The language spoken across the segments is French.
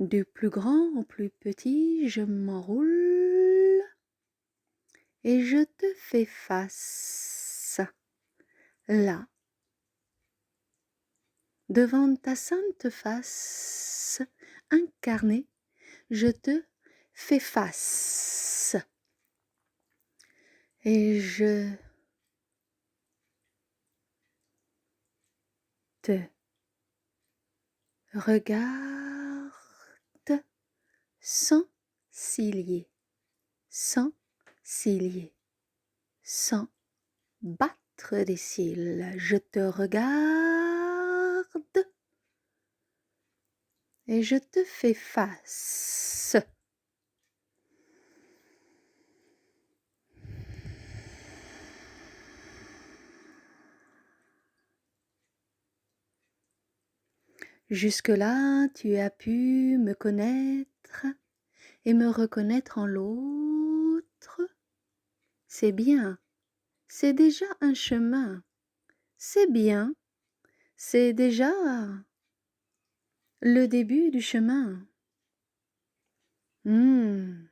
Du plus grand au plus petit, je m'enroule et je te fais face. Là, devant ta sainte face incarnée, je te fais face. Et je te regarde sans cilier, sans cilier, sans battre des cils. Je te regarde et je te fais face. Jusque-là, tu as pu me connaître et me reconnaître en l'autre. C'est bien, c'est déjà un chemin. C'est bien, c'est déjà le début du chemin. Mmh.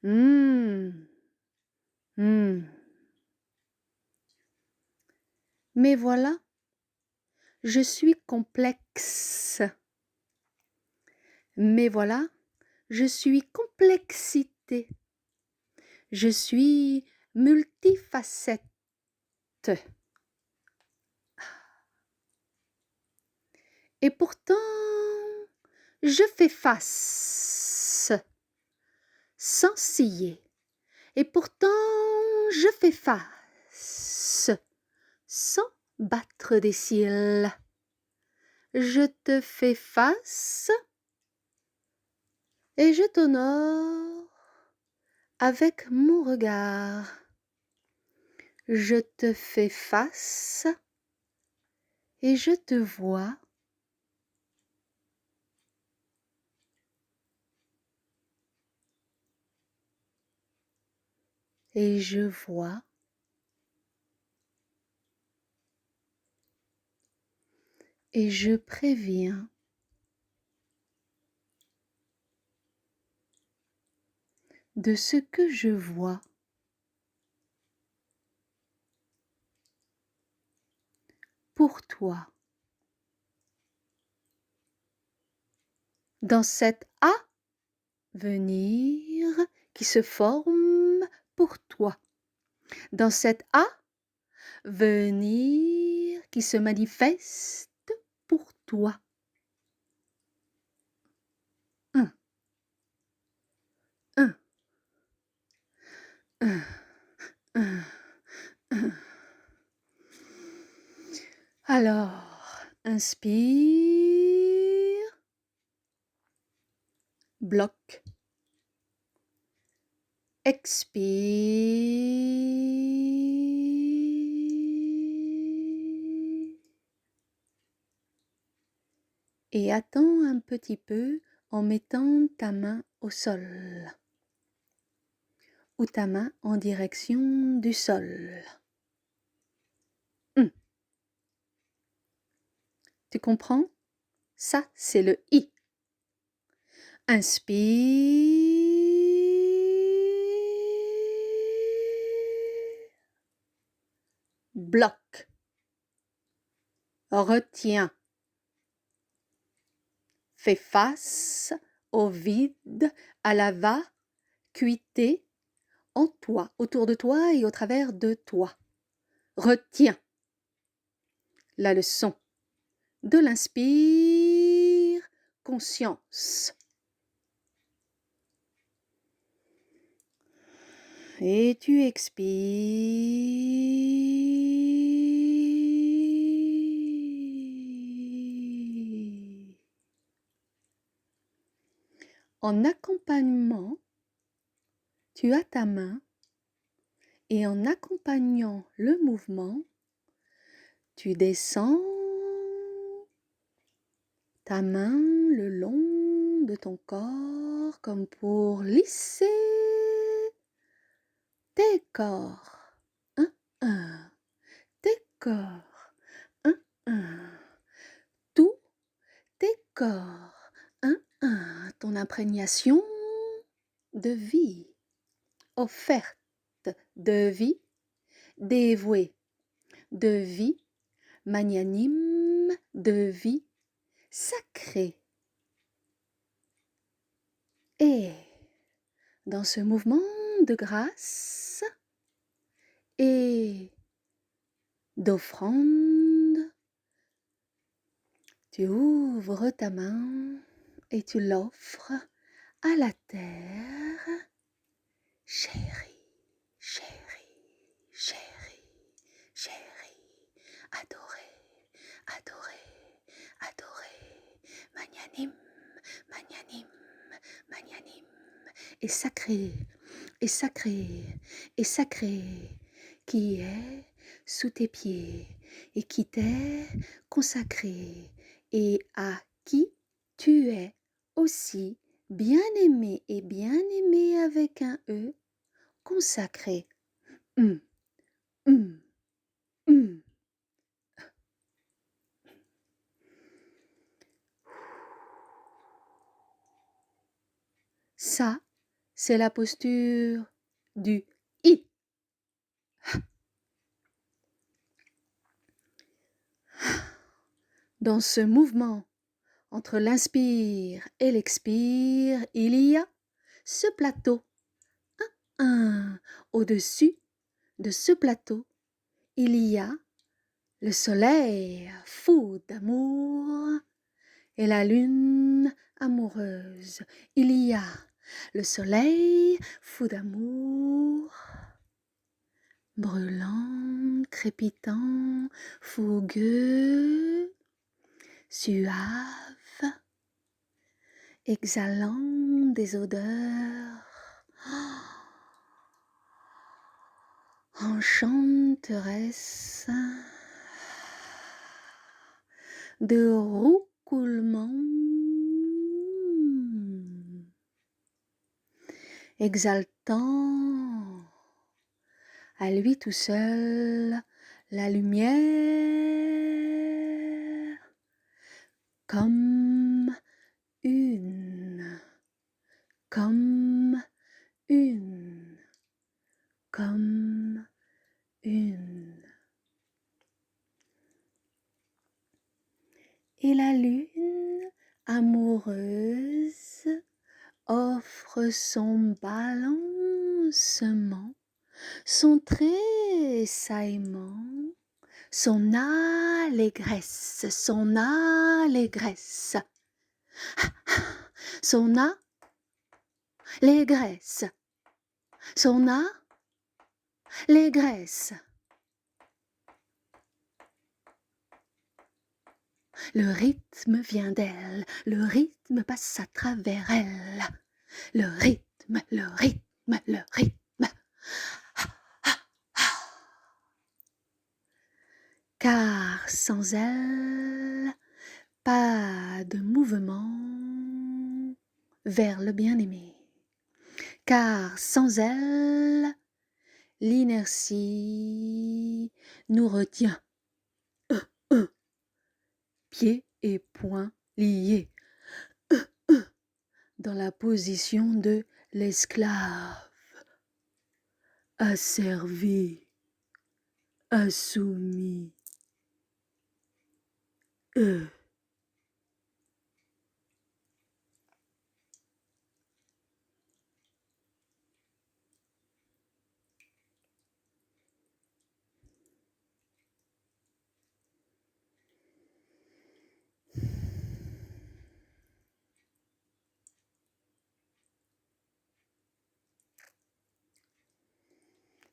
Mmh. Mmh. Mais voilà, je suis complexe. Mais voilà, je suis complexité. Je suis multifacette. Et pourtant, je fais face, sans ciller. Et pourtant, je fais face, sans battre des cils. Je te fais face et je t'honore avec mon regard. Je te fais face et je te vois. Et je vois. Et je préviens. De ce que je vois. Pour toi. Dans cet avenir qui se forme pour toi. Dans cet avenir qui se manifeste pour toi. Un. Un. Un. Un. Un. Alors, inspire. Bloc. Expire. Et attends un petit peu en mettant ta main au sol. Ou ta main en direction du sol. Tu comprends? Ça, c'est le I. Inspire. Bloc. Retiens. Fais face au vide, à la vacuité en toi, autour de toi et au travers de toi. Retiens la leçon de l'inspire conscience. Et tu expires. En accompagnement, tu as ta main et en accompagnant le mouvement, tu descends ta main le long de ton corps comme pour lisser tes corps. Un. Tes corps. Un. Tous tes corps. Un. ton imprégnation de vie, offerte de vie, dévouée de vie, magnanime de vie, sacrée. Et dans ce mouvement de grâce et d'offrande, tu ouvres ta main et tu l'offres à la terre. Chérie, chérie, chérie, chérie, adorée, adorée, adorée, magnanime, magnanime, magnanime, et sacré, et sacré, et sacré, qui est sous tes pieds et qui t'est consacré et à qui tu es aussi bien-aimé et bien-aimé avec un E consacré. Hum, hum, hum. Ça, c'est la posture du I. Dans ce mouvement, entre l'inspire et l'expire, il y a ce plateau. Au-dessus de ce plateau, il y a le soleil fou d'amour et la lune amoureuse. Il y a le soleil fou d'amour, brûlant, crépitant, fougueux, suave, exhalant des odeurs enchanteresse de roucoulement, exaltant à lui tout seul la lumière comme une, comme une, comme une. Et la lune amoureuse offre son balancement, son tressaillement, son allégresse, son allégresse, son allégresse, son allégresse. Le rythme vient d'elle, le rythme passe à travers elle. Le rythme, le rythme, le rythme. Car sans elle, pas de mouvement vers le bien-aimé. Car sans elle, l'inertie nous retient. Pieds et poings liés dans la position de l'esclave, asservi, assoumis.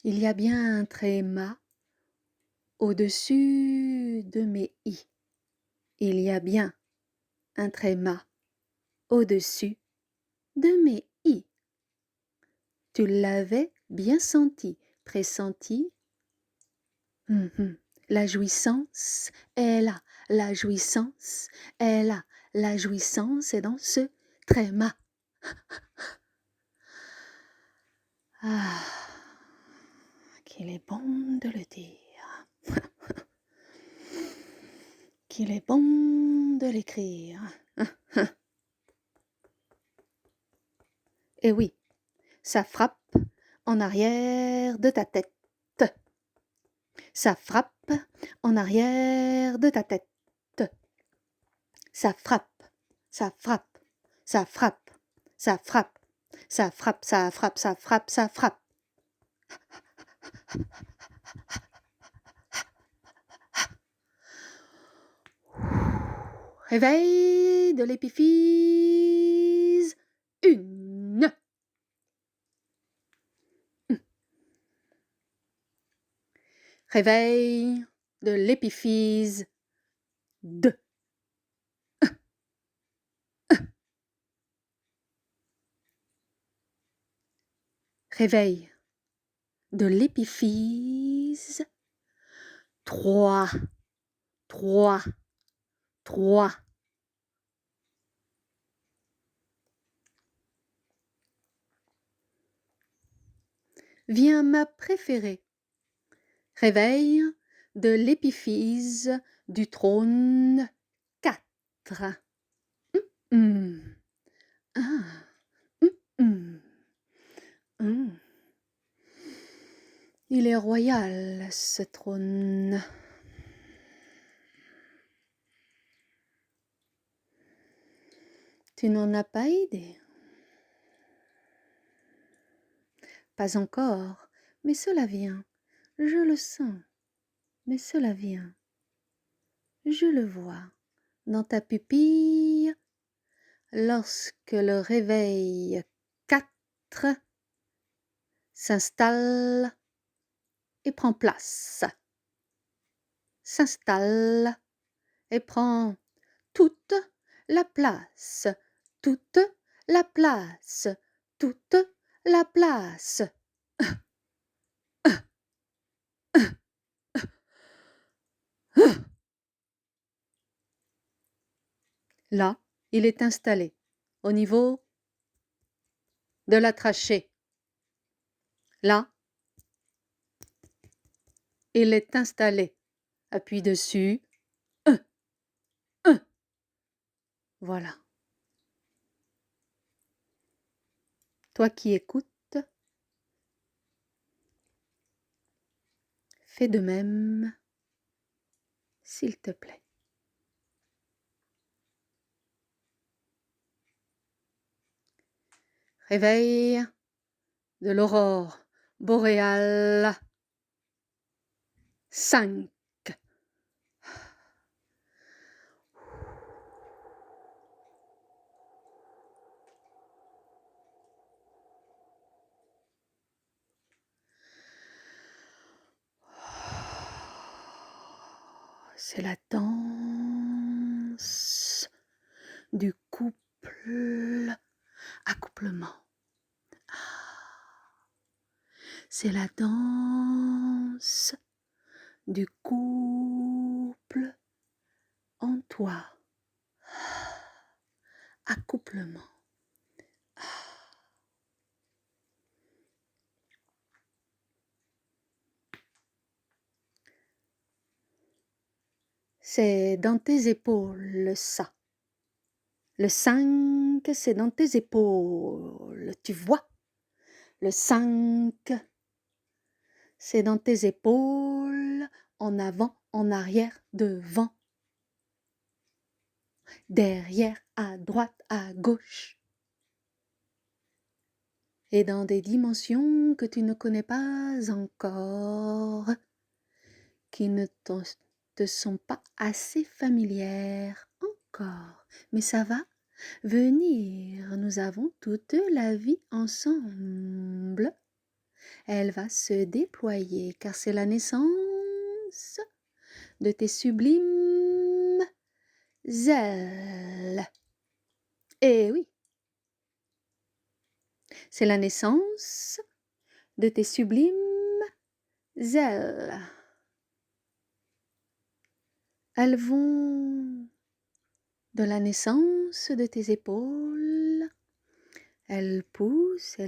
Il y a bien un tréma au-dessus de mes i. Il y a bien un tréma au-dessus de mes i. Tu l'avais bien senti, pressenti. La jouissance est là, la jouissance est là, la jouissance est dans ce tréma. Ah, qu'il est bon de le dire, qu'il est bon de l'écrire. Et oui, ça frappe en arrière de ta tête. Ça frappe en arrière de ta tête. Ça frappe, ça frappe, ça frappe, ça frappe, ça frappe, ça frappe, ça frappe, ça frappe. Réveil de l'épiphyse 1. Réveil de l'épiphyse 2. Réveil de l'épiphyse 3. 3. 3. Vient ma préférée. Réveil de l'épiphyse du trône 4. Ah. Il est royal, ce trône. Tu n'en as pas idée? Pas encore, mais cela vient. Je le sens, mais cela vient. Je le vois dans ta pupille lorsque le réveil 4 s'installe et prend place. S'installe et prend toute la place, toute la place, toute la place. Là, il est installé au niveau de la trachée. Là, il est installé. Appuie dessus. Voilà. Toi qui écoutes, fais de même, s'il te plaît. Réveil de l'aurore boréale 5. C'est la danse du couple accouplement. C'est la danse du couple en toi. Accouplement. C'est dans tes épaules, ça. Le 5, c'est dans tes épaules, tu vois. Le 5, c'est dans tes épaules, en avant, en arrière, devant. Derrière, à droite, à gauche. Et dans des dimensions que tu ne connais pas encore, qui ne te sont pas assez familières encore. Mais ça va venir, nous avons toute la vie ensemble. Elle va se déployer car c'est la naissance de tes sublimes ailes. Eh oui, c'est la naissance de tes sublimes ailes. Elles vont de la naissance de tes épaules. Elles poussent,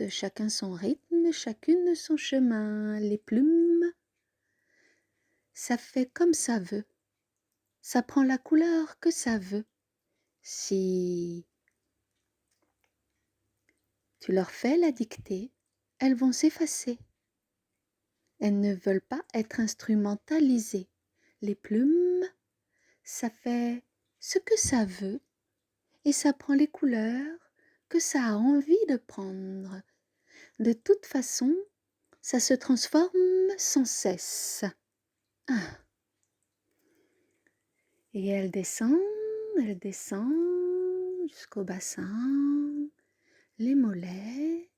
chacun son rythme, chacune son chemin. Les plumes, ça fait comme ça veut. Ça prend la couleur que ça veut. Si Tu leur fais la dictée, elles vont s'effacer. Elles ne veulent pas être instrumentalisées. Les plumes, ça fait ce que ça veut et ça prend les couleurs que ça a envie de prendre. De toute façon, ça se transforme sans cesse. Ah. Et elle descend jusqu'au bassin, les mollets,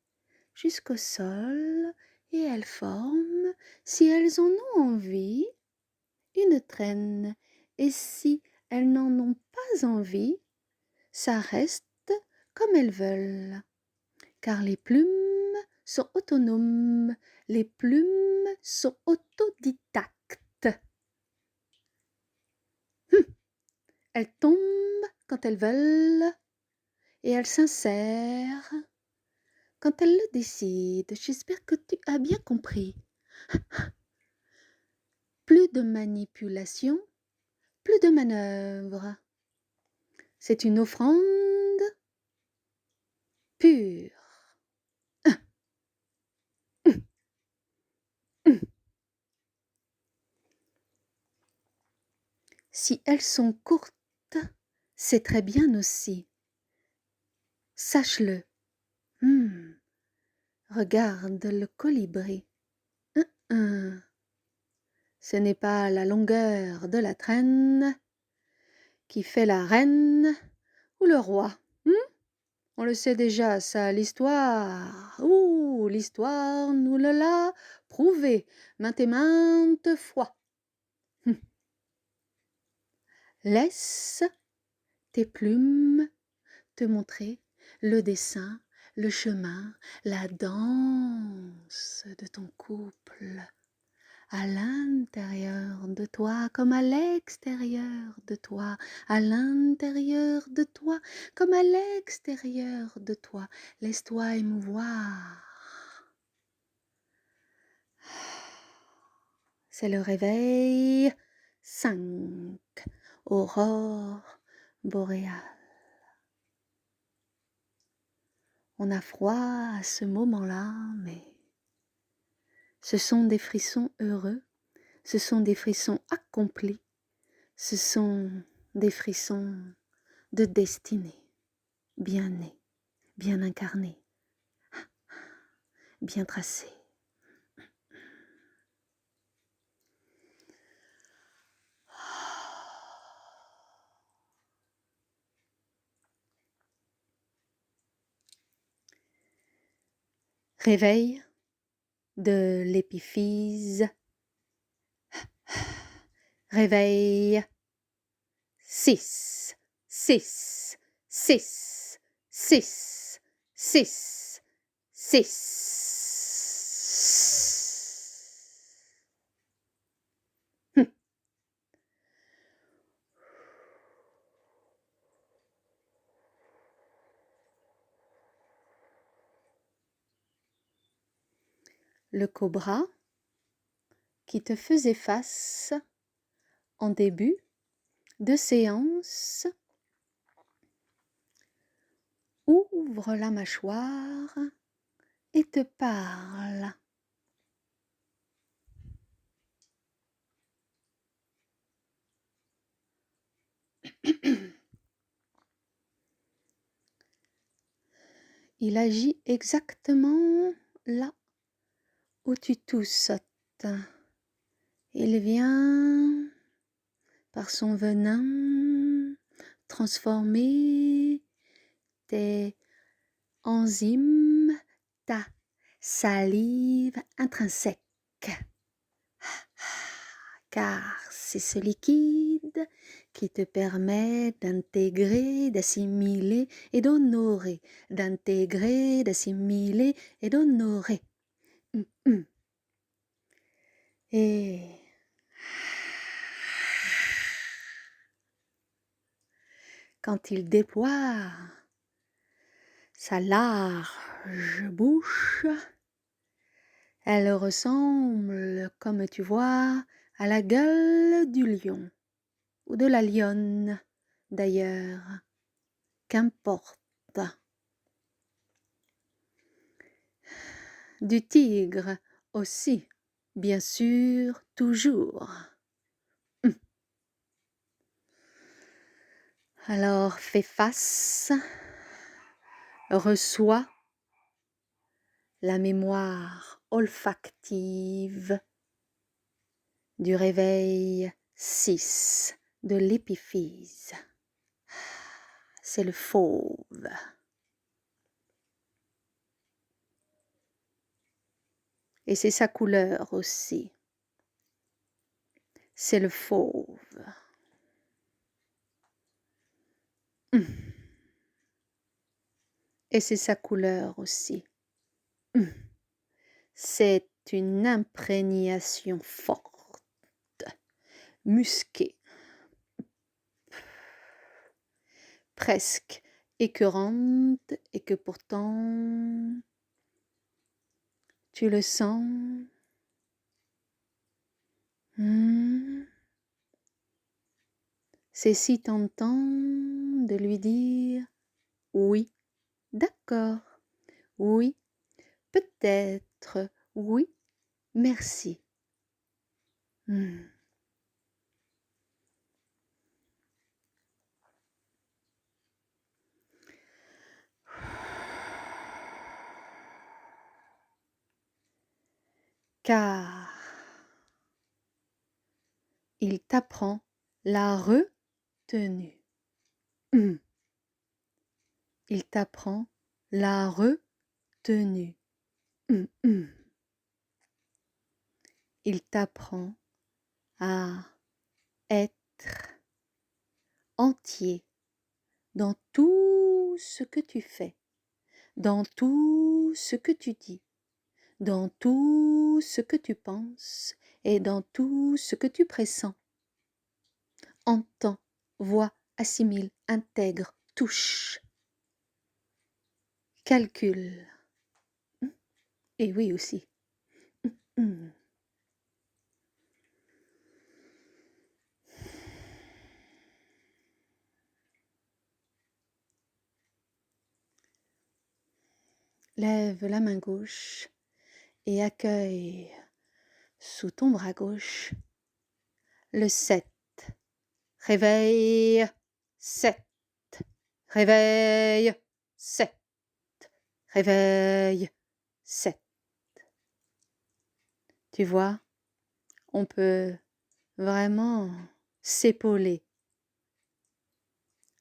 jusqu'au sol, et elles forment, si elles en ont envie, une traîne. Et si elles n'en ont pas envie, ça reste comme elles veulent. Car les plumes sont autonomes, les plumes sont autodidactes. Elles tombent quand elles veulent et elles s'insèrent quand elles le décident. J'espère que tu as bien compris. Plus de manipulation, plus de manœuvre. C'est une offrande pure. Si elles sont courtes, c'est très bien aussi. Sache-le. Regarde le colibri. Ce n'est pas la longueur de la traîne qui fait la reine ou le roi. On le sait déjà, ça, l'histoire. L'histoire nous l'a prouvé maintes et maintes fois. Laisse tes plumes te montrer le dessin, le chemin, la danse de ton couple. À l'intérieur de toi comme à l'extérieur de toi, à l'intérieur de toi comme à l'extérieur de toi. Laisse-toi émouvoir. C'est le réveil 5, aurore boréale. On a froid à ce moment-là, mais ce sont des frissons heureux, ce sont des frissons accomplis, ce sont des frissons de destinée, bien nés, bien incarnés, bien tracés. Réveil de l'épiphyse. Réveil 6, 6, 6, 6, 6, 6. Le cobra qui te faisait face en début de séance ouvre la mâchoire et te parle. Il agit exactement là où tu tousses. Il vient par son venin transformer tes enzymes, ta salive intrinsèque. Car c'est ce liquide qui te permet d'intégrer, d'assimiler et d'honorer, d'intégrer, d'assimiler et d'honorer. Et quand il déploie sa large bouche, elle ressemble, comme tu vois, à la gueule du lion, ou de la lionne d'ailleurs, qu'importe. du tigre aussi, bien sûr, toujours. Alors fais face, reçois la mémoire olfactive du réveil 6 de l'épiphyse. C'est le fauve. Et c'est sa couleur aussi. C'est le fauve. Et c'est sa couleur aussi. C'est une imprégnation forte, musquée, presque écœurante, et que pourtant tu le sens. C'est si tentant de lui dire oui, d'accord, oui, peut-être, oui, merci. Car il t'apprend la retenue. Il t'apprend la retenue. Il t'apprend à être entier dans tout ce que tu fais, dans tout ce que tu dis, dans tout ce que tu penses et dans tout ce que tu pressens. Entends, vois, assimile, intègre, touche, calcule. Et oui aussi. Lève la main gauche et accueille sous ton bras gauche le 7. Réveille 7. Réveille 7. Réveille 7. Tu vois, on peut vraiment s'épauler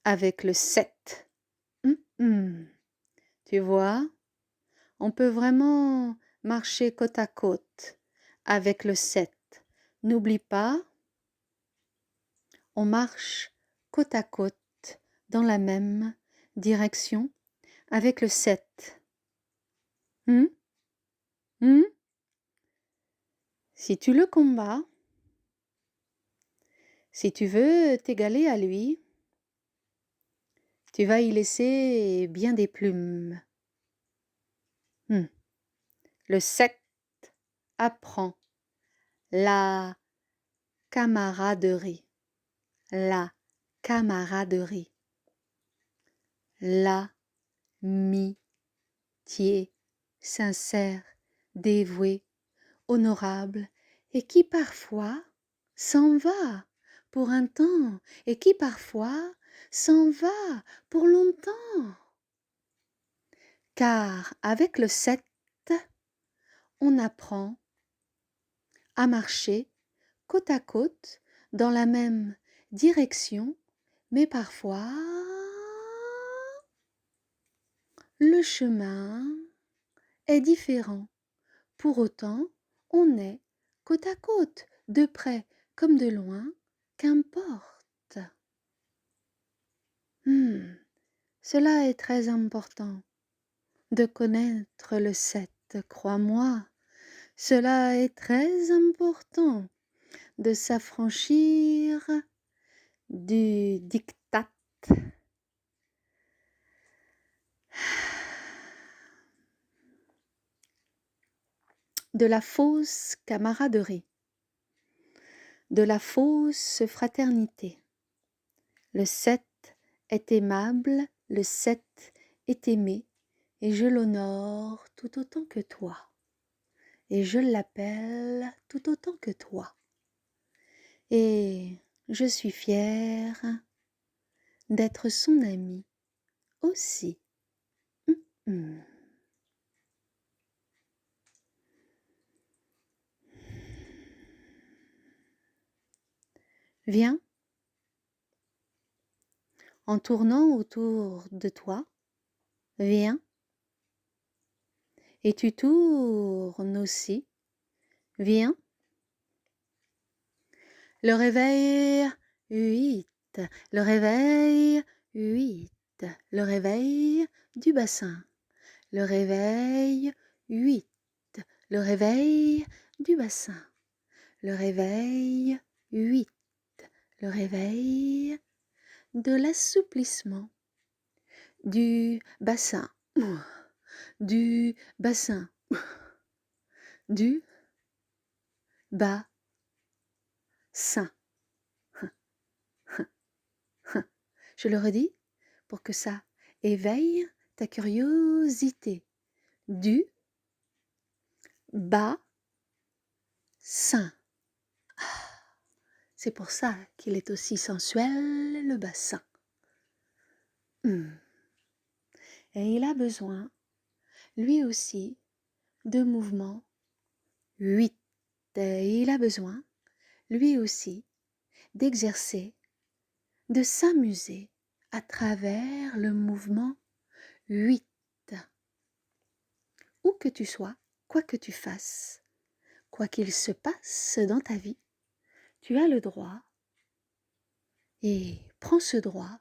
avec le 7. Tu vois, on peut vraiment marcher côte à côte avec le 7. N'oublie pas, on marche côte à côte dans la même direction avec le 7. Si tu le combats, si tu veux t'égaler à lui, tu vas y laisser bien des plumes. Le 7 apprend la camaraderie, la camaraderie, l'amitié sincère, dévouée, honorable, et qui parfois s'en va pour un temps, et qui parfois s'en va pour longtemps. Car avec le 7, on apprend à marcher côte à côte dans la même direction, mais parfois le chemin est différent. Pour autant, on est côte à côte, de près comme de loin, qu'importe. Cela est très important de connaître le 7, crois-moi. Cela est très important de s'affranchir du diktat de la fausse camaraderie, de la fausse fraternité. Le 7 est aimable, le 7 est aimé, et je l'honore tout autant que toi. et je l'appelle tout autant que toi. Et je suis fière d'être son amie aussi. Hum. Viens, en tournant autour de toi, viens, et tu tournes aussi, viens. Le réveil, 8, le réveil, 8, le réveil du bassin, le réveil, 8, le réveil du bassin, le réveil, 8, le réveil de l'assouplissement du bassin, du bassin, du bassin. Je le redis pour que ça éveille ta curiosité. Du bassin. C'est pour ça qu'il est aussi sensuel, le bassin. Et il a besoin, lui aussi, de mouvements. 8. Et il a besoin, lui aussi, d'exercer, de s'amuser à travers le mouvement 8. Où que tu sois, quoi que tu fasses, quoi qu'il se passe dans ta vie, tu as le droit, et prends ce droit,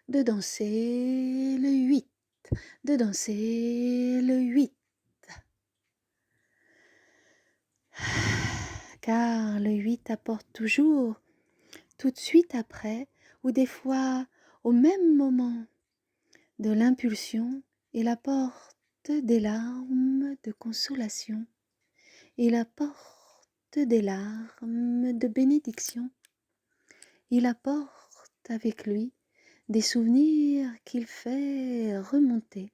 de danser le 8, de danser le 8. Car le 8 apporte toujours, tout de suite après, ou des fois au même moment de l'impulsion, il apporte des larmes de consolation, il apporte des larmes de bénédiction, il apporte avec lui des souvenirs qu'il fait remonter,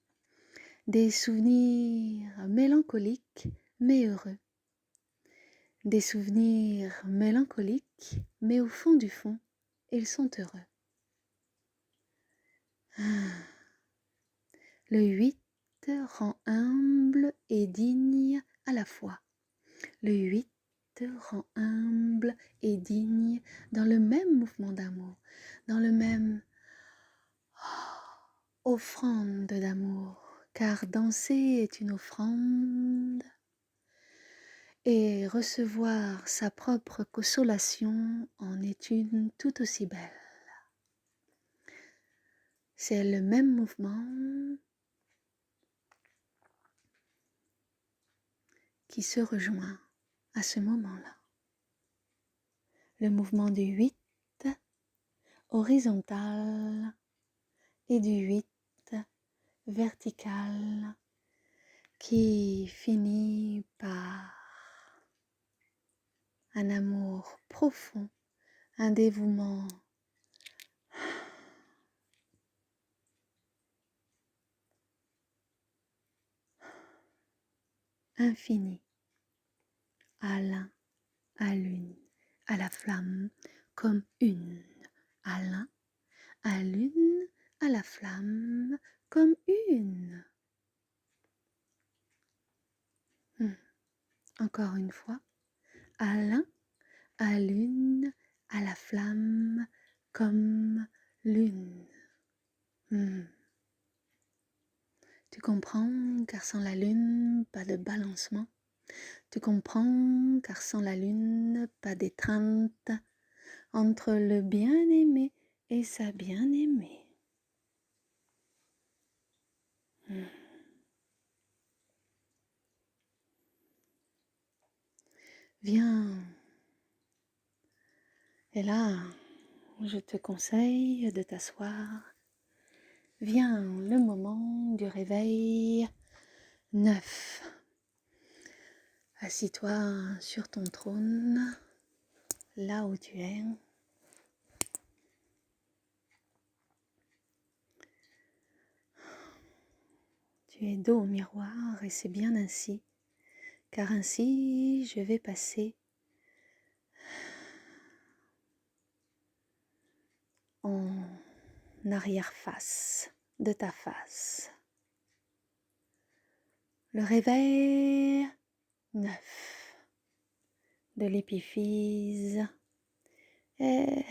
des souvenirs mélancoliques mais heureux, des souvenirs mélancoliques mais au fond du fond, ils sont heureux. Le 8 rend humble et digne à la fois. Le 8 rend humble et digne dans le même mouvement d'amour, dans le même offrande d'amour, car danser est une offrande et recevoir sa propre consolation en est une tout aussi belle. C'est le même mouvement qui se rejoint à ce moment-là. Le mouvement du 8 horizontal et du 8 vertical qui finit par un amour profond, un dévouement infini à l'un, à l'une, à la flamme comme une, à l'un, à l'une, à la flamme comme une. Encore une fois, à l'un, à l'une, à la flamme comme l'une. Tu comprends, car sans la lune, pas de balancement. Tu comprends, car sans la lune, pas d'étreinte entre le bien-aimé et sa bien-aimée. Viens. Et là, je te conseille de t'asseoir. Vient le moment du réveil 9. Assis-toi sur ton trône, là où tu es. Tu es dos au miroir et c'est bien ainsi, car ainsi je vais passer en arrière-face de ta face. Le réveil neuf de l'épiphyse est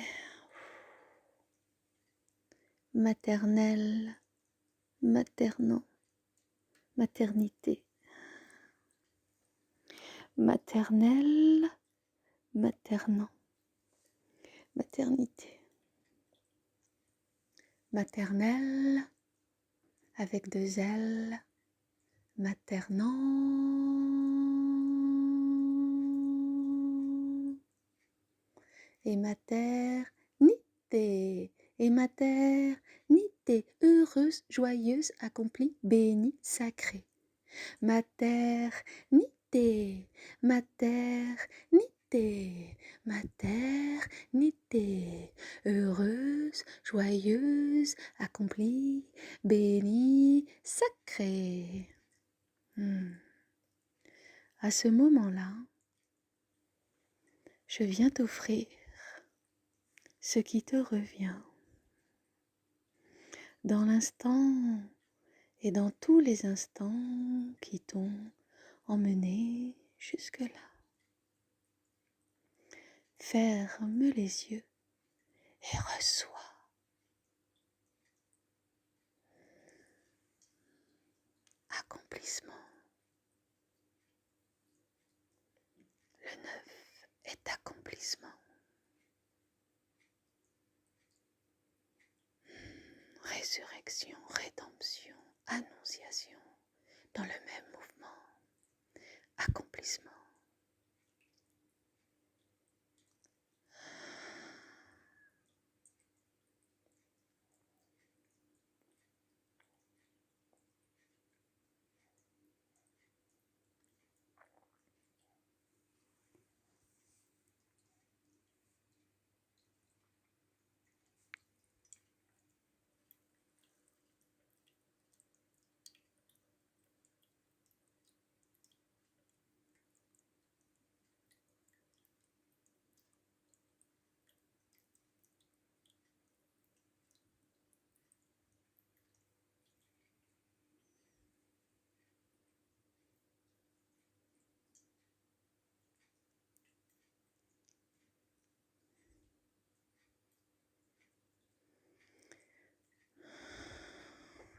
maternel, maternant, maternité, maternel, maternant, maternité, maternelle avec deux L, maternant et maternité et maternité, heureuse, joyeuse, accomplie, bénie, sacrée. Maternité, maternité, maternité, heureuse, joyeuse, accomplie, bénie, sacrée. À ce moment-là, je viens t'offrir ce qui te revient dans l'instant et dans tous les instants qui t'ont emmené jusque-là. Ferme les yeux et reçois. Accomplissement. Le 9 est accomplissement. Résurrection, rédemption, annonciation, dans le même mouvement. Accomplissement.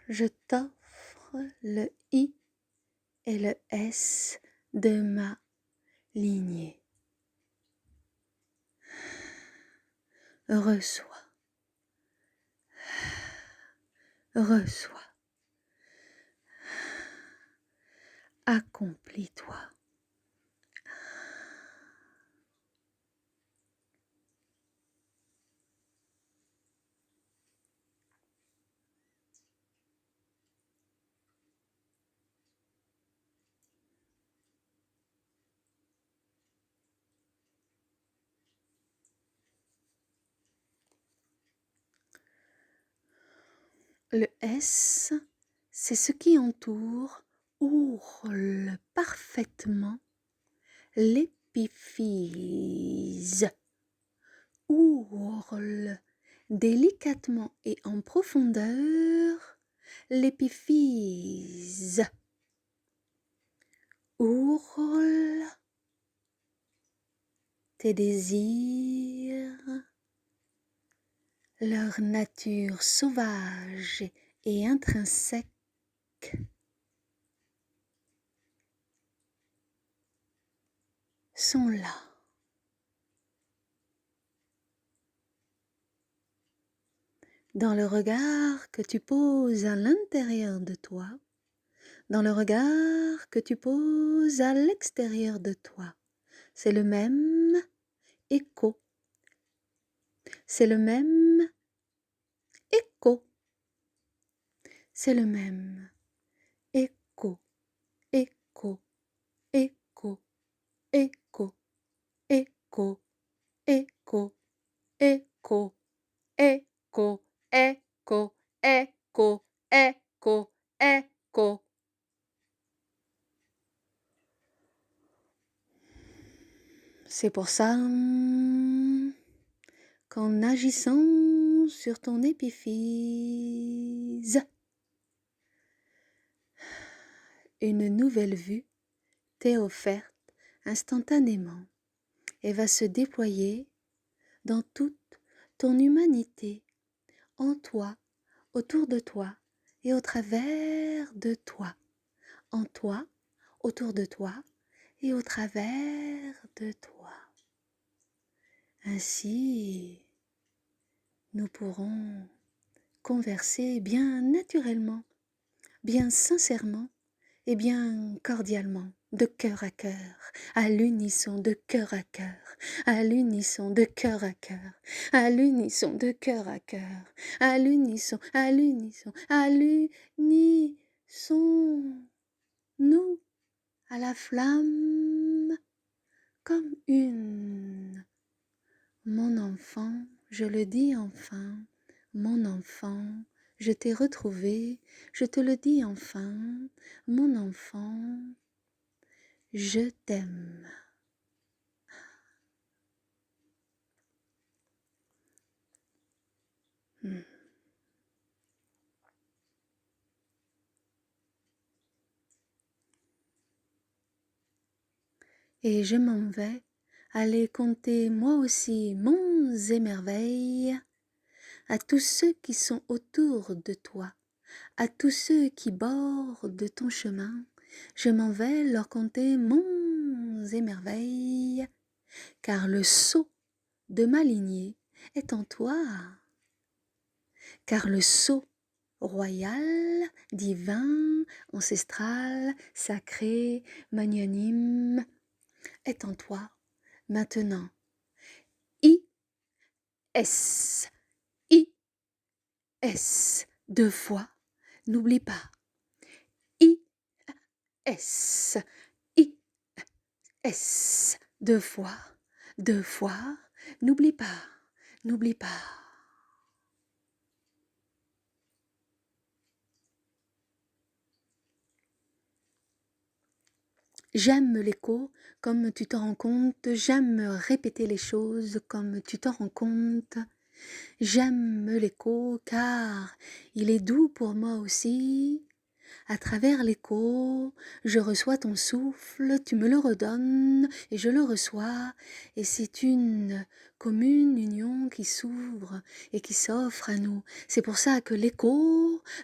Je t'offre le I et le S de ma lignée. Reçois. Reçois. Accomplis-toi. Le S, c'est ce qui entoure, ourle parfaitement l'épiphyse. Ourle délicatement et en profondeur l'épiphyse. Ourle tes désirs, leur nature sauvage et intrinsèque sont là. Dans le regard que tu poses à l'intérieur de toi, dans le regard que tu poses à l'extérieur de toi, c'est le même écho. C'est le même écho. C'est le même écho, écho, écho, écho, écho, écho, écho, écho, écho, écho, écho, écho. C'est pour ça qu'en agissant sur ton épiphyse, une nouvelle vue t'est offerte instantanément et va se déployer dans toute ton humanité, en toi, autour de toi et au travers de toi, en toi, autour de toi et au travers de toi. Ainsi, nous pourrons converser bien naturellement, bien sincèrement et bien cordialement, de cœur à cœur, à l'unisson, de cœur à cœur, à l'unisson, de cœur à cœur, à l'unisson, de cœur à cœur, à l'unisson, à l'unisson, à l'unisson, nous, à la flamme, comme une. Mon enfant, je le dis enfin, mon enfant, je t'ai retrouvé, je te le dis enfin, mon enfant, je t'aime. Et je m'en vais aller conter moi aussi monts et merveilles à tous ceux qui sont autour de toi, à tous ceux qui bordent ton chemin. Je m'en vais leur conter monts et merveilles, car le sceau de ma lignée est en toi, car le sceau royal, divin, ancestral, sacré, magnanime est en toi maintenant. I-S, I-S, deux fois, n'oublie pas. I-S, I-S, deux fois, n'oublie pas, n'oublie pas. J'aime l'écho comme tu t'en rends compte, j'aime répéter les choses comme tu t'en rends compte. J'aime l'écho car il est doux pour moi aussi. À travers l'écho, je reçois ton souffle, tu me le redonnes et je le reçois. Et c'est une commune union qui s'ouvre et qui s'offre à nous. C'est pour ça que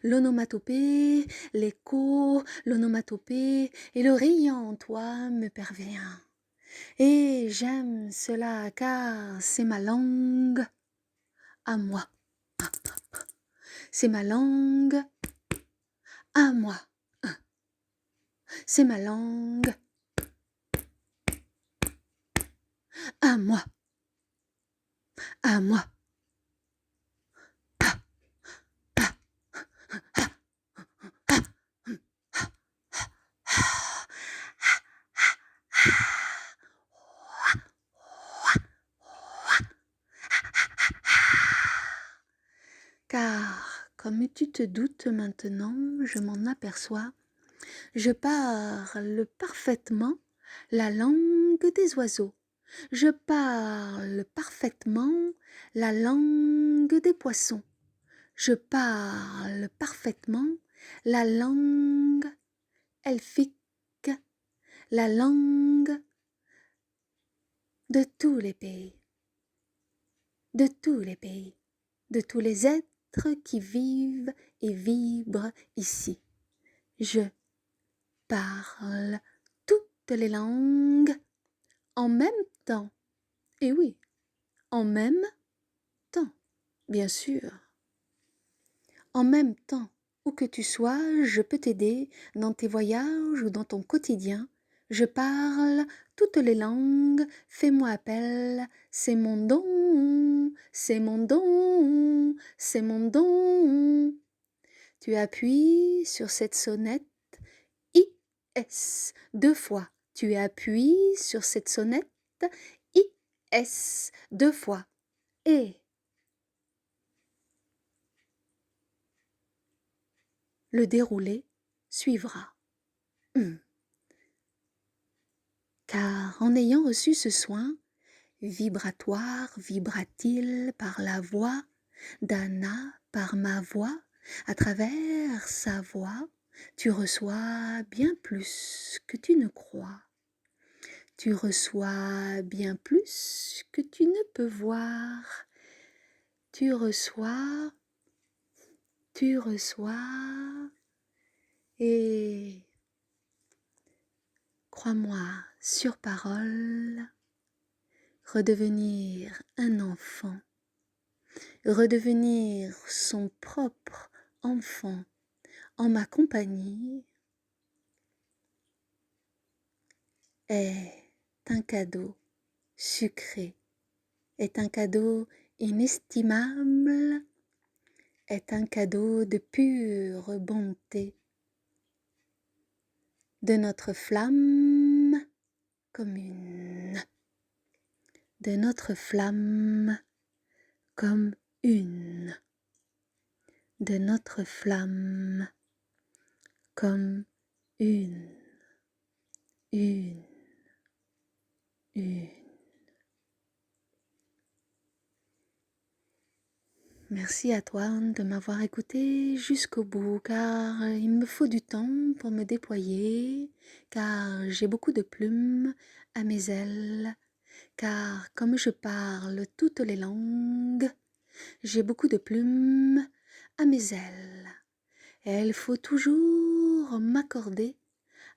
l'onomatopée et le riant en toi me pervient. Et j'aime cela car c'est ma langue à moi. C'est ma langue à moi. C'est ma langue à moi. À moi. Car, comme tu te doutes maintenant, je m'en aperçois, je parle parfaitement la langue des oiseaux. Je parle parfaitement la langue des poissons. Je parle parfaitement la langue elfique, la langue de tous les pays, de tous les pays, de tous les êtres qui vivent et vibrent ici. Je parle toutes les langues en même temps. Et oui, en même temps, bien sûr. En même temps, où que tu sois, je peux t'aider dans tes voyages ou dans ton quotidien. Je parle toutes les langues, fais-moi appel, c'est mon don, c'est mon don, c'est mon don. Tu appuies sur cette sonnette I-S deux fois. Tu appuies sur cette sonnette I-S deux fois. Et le déroulé suivra. car en ayant reçu ce soin, vibratoire, vibra-t-il par la voix d'Anna, par ma voix, à travers sa voix, tu reçois bien plus que tu ne crois. Tu reçois bien plus que tu ne peux voir. Tu reçois, et crois-moi, sur parole, redevenir un enfant, redevenir son propre enfant en ma compagnie est un cadeau sucré, est un cadeau inestimable, est un cadeau de pure bonté, de notre flamme commune, de notre flamme comme une, de notre flamme comme une. Merci à toi de m'avoir écouté jusqu'au bout, car il me faut du temps pour me déployer, car j'ai beaucoup de plumes à mes ailes, car comme je parle toutes les langues, j'ai beaucoup de plumes à mes ailes. Et il faut toujours m'accorder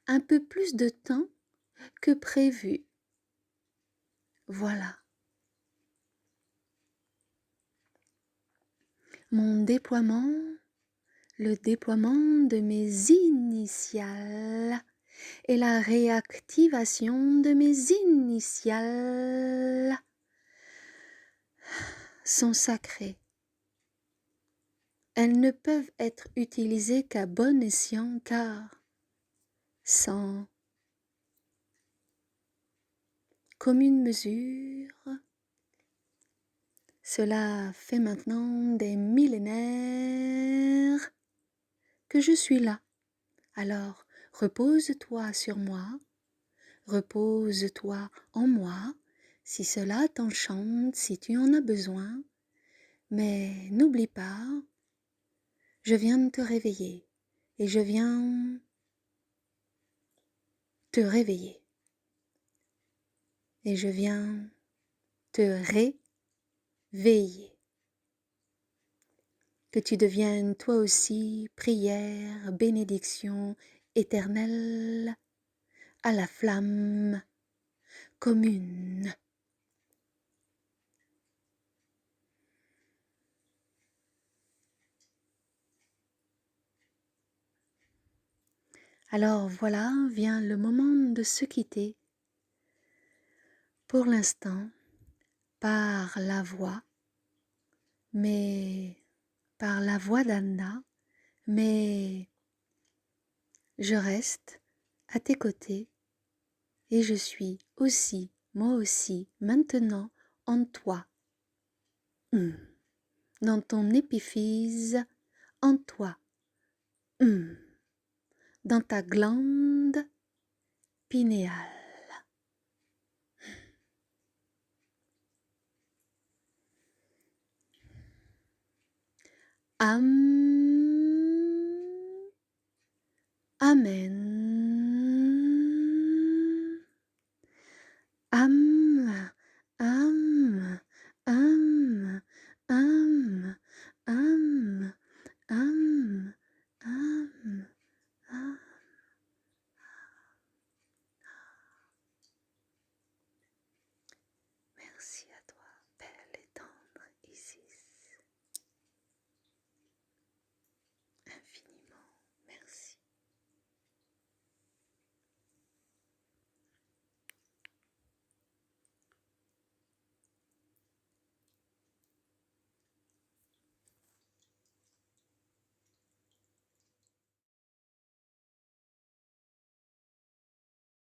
un peu plus de temps que prévu. Voilà. Mon déploiement, le déploiement de mes initiales et la réactivation de mes initiales sont sacrées. Elles ne peuvent être utilisées qu'à bon escient, car sans commune mesure, cela fait maintenant des millénaires que je suis là. Alors, repose-toi sur moi, repose-toi en moi, si cela t'enchante, si tu en as besoin, mais n'oublie pas, je viens de te réveiller et je viens te réveiller et je viens te réveiller. Que tu deviennes toi aussi prière, bénédiction éternelle à la flamme commune. Alors voilà, vient le moment de se quitter. Pour l'instant, par la voix, mais par la voix d'Anna, mais je reste à tes côtés et je suis aussi, moi aussi, maintenant en toi, dans ton épiphyse, en toi, dans ta glande pinéale. Amen.